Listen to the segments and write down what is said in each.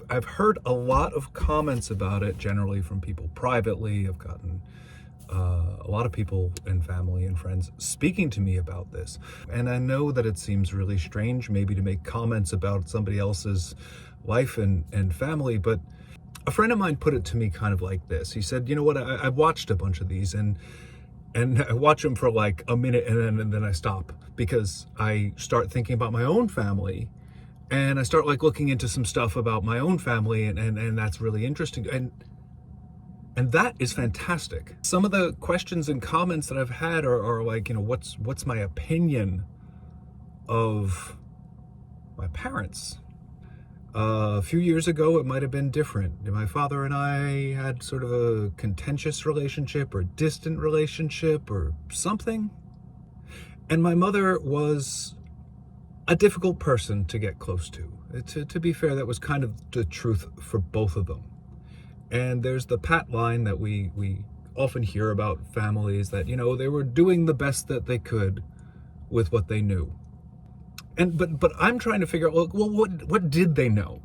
I've heard a lot of comments about it generally from people privately. I've gotten a lot of people and family and friends speaking to me about this. And I know that it seems really strange maybe to make comments about somebody else's life and family, but a friend of mine put it to me kind of like this. He said, you know what, I've watched a bunch of these and I watch them for like a minute and then I stop because I start thinking about my own family and I start like looking into some stuff about my own family and that's really interesting. And that is fantastic. Some of the questions and comments that I've had are like, you know, what's my opinion of my parents? A few years ago, it might have been different. My father and I had sort of a contentious relationship or distant relationship or something. And my mother was a difficult person to get close to. To be fair, that was kind of the truth for both of them. And there's the pat line that we often hear about families that, you know, they were doing the best that they could with what they knew. And but I'm trying to figure out, well, what did they know?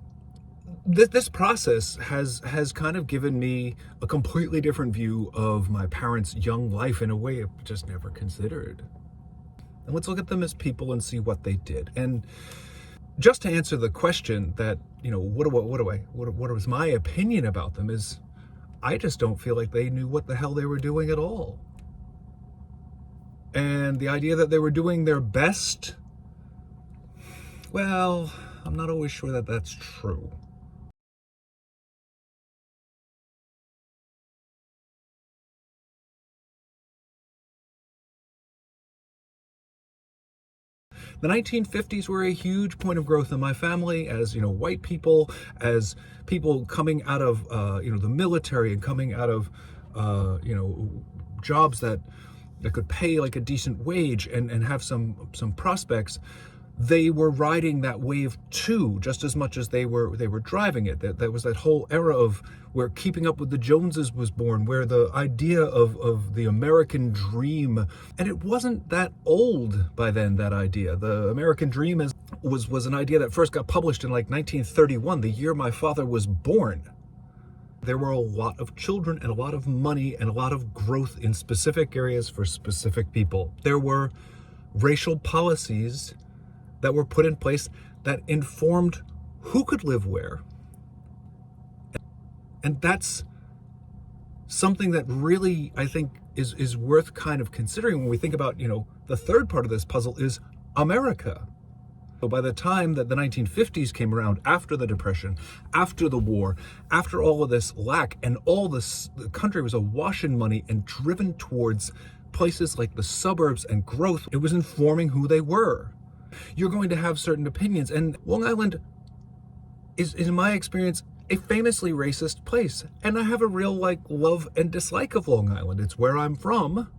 This process has kind of given me a completely different view of my parents' young life in a way I've just never considered. And let's look at them as people and see what they did. And just to answer the question that, you know, what was my opinion about them is, I just don't feel like they knew what the hell they were doing at all. And the idea that they were doing their best, well, I'm not always sure that that's true. The 1950s were a huge point of growth in my family as, you know, white people, as people coming out of, you know, the military and coming out of, you know, jobs that could pay like a decent wage and have some prospects. They were riding that wave too, just as much as they were driving it. That was that whole era of where Keeping Up with the Joneses was born, where the idea of the American dream, and it wasn't that old by then, that idea. The American dream was an idea that first got published in like 1931, the year my father was born. There were a lot of children and a lot of money and a lot of growth in specific areas for specific people. There were racial policies that were put in place that informed who could live where. And that's something that really, I think, is worth kind of considering when we think about, you know, the third part of this puzzle is America. So by the time that the 1950s came around, after the Depression, after the war, after all of this lack, and all this, the country was awash in money and driven towards places like the suburbs and growth, it was informing who they were. You're going to have certain opinions, and Long Island is, in my experience, a famously racist place. And I have a real like love and dislike of Long Island. It's where I'm from.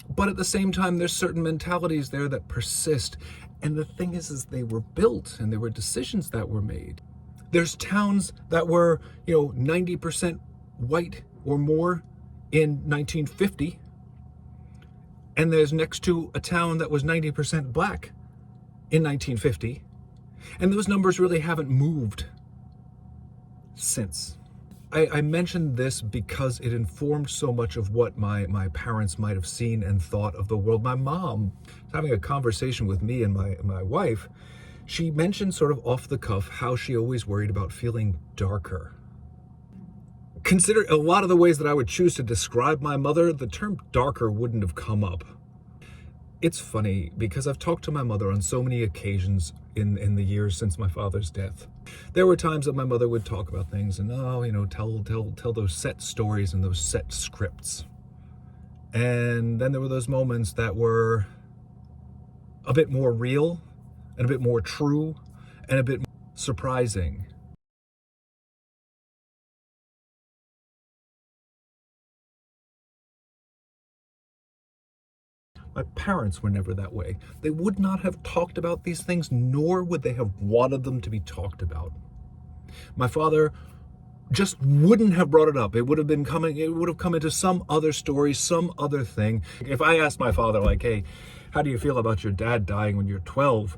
But at the same time, there's certain mentalities there that persist. And the thing is they were built and there were decisions that were made. There's towns that were, you know, 90% white or more in 1950. And there's next to a town that was 90% black in 1950, and those numbers really haven't moved since. I mentioned this because it informed so much of what my parents might have seen and thought of the world. My mom was having a conversation with me and my wife. She mentioned sort of off the cuff how she always worried about feeling darker. Consider a lot of the ways that I would choose to describe my mother, the term darker wouldn't have come up. It's funny because I've talked to my mother on so many occasions in the years since my father's death. There were times that my mother would talk about things and, oh, you know, tell those set stories and those set scripts. And then there were those moments that were a bit more real and a bit more true and a bit more surprising. My parents were never that way. They would not have talked about these things, nor would they have wanted them to be talked about. My father just wouldn't have brought it up. It would have come into some other story, some other thing. If I asked my father, like, hey, how do you feel about your dad dying when you're 12?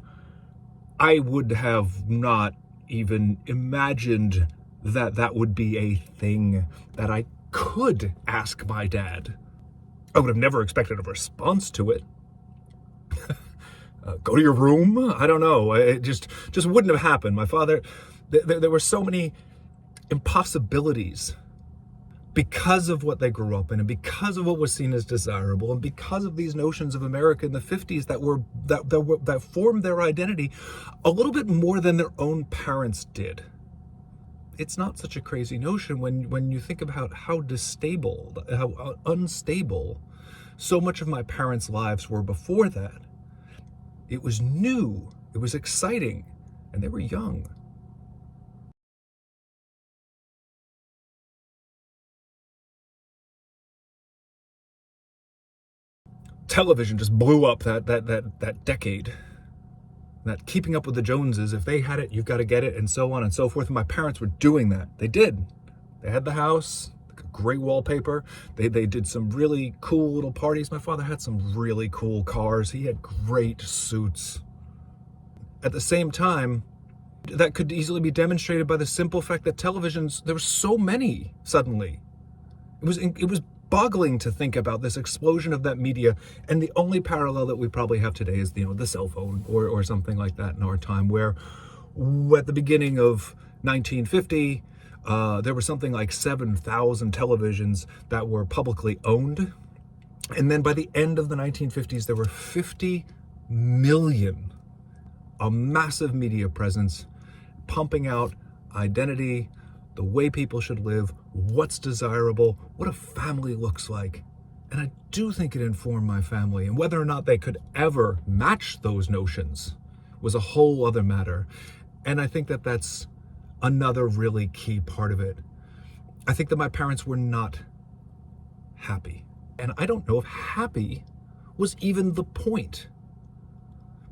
I would have not even imagined that that would be a thing that I could ask my dad. I would have never expected a response to it. Go to your room? I don't know. It just wouldn't have happened. My father, there were so many impossibilities because of what they grew up in, and because of what was seen as desirable, and because of these notions of America in the 50s that formed their identity a little bit more than their own parents did. It's not such a crazy notion when you think about how unstable so much of my parents' lives were before that. It was new, it was exciting, and they were young. Television just blew up that decade. That keeping up with the Joneses, if they had it, you've got to get it, and so on and so forth. And my parents were doing that. They did. They had the house, great wallpaper. They did some really cool little parties. My father had some really cool cars. He had great suits. At the same time, that could easily be demonstrated by the simple fact that televisions, there were so many suddenly. It was boggling to think about this explosion of that media, and the only parallel that we probably have today is the cell phone or something like that in our time, where at the beginning of 1950 there were something like 7,000 televisions that were publicly owned, and then by the end of the 1950s there were 50 million, a massive media presence pumping out identity, the way people should live, what's desirable, what a family looks like. And I do think it informed my family, and whether or not they could ever match those notions was a whole other matter. And I think that that's another really key part of it. I think that my parents were not happy. And I don't know if happy was even the point.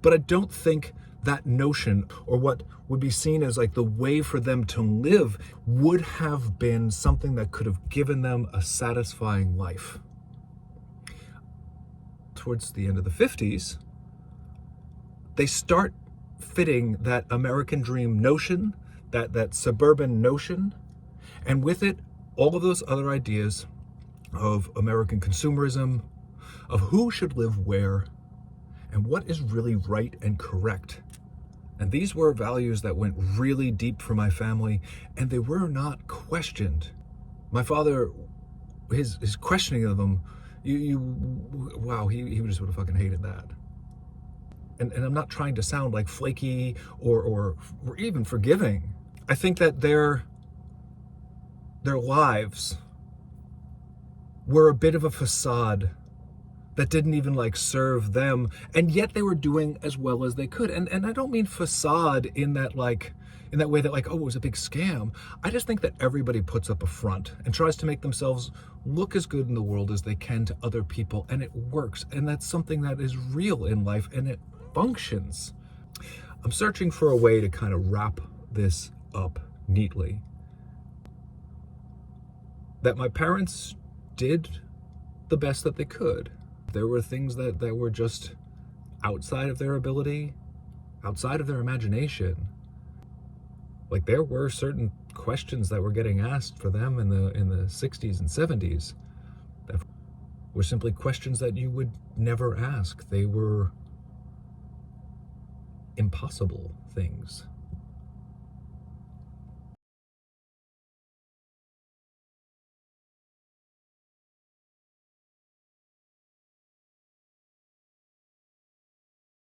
But I don't think that notion, or what would be seen as like the way for them to live, would have been something that could have given them a satisfying life. Towards the end of the 50s, they start fitting that American dream notion, that suburban notion, and with it, all of those other ideas of American consumerism, of who should live where, and what is really right and correct. And these were values that went really deep for my family, and they were not questioned. My father, his questioning of them, wow, he just would have fucking hated that. And I'm not trying to sound like flaky or even forgiving. I think that their lives were a bit of a facade that didn't even like serve them, and yet they were doing as well as they could. And I don't mean facade in that way that like, oh, it was a big scam. I just think that everybody puts up a front and tries to make themselves look as good in the world as they can to other people, and it works. And that's something that is real in life, and it functions. I'm searching for a way to kind of wrap this up neatly. That my parents did the best that they could. There were things that were just outside of their ability, outside of their imagination. Like there were certain questions that were getting asked for them in the 60s and 70s that were simply questions that you would never ask. They were impossible things.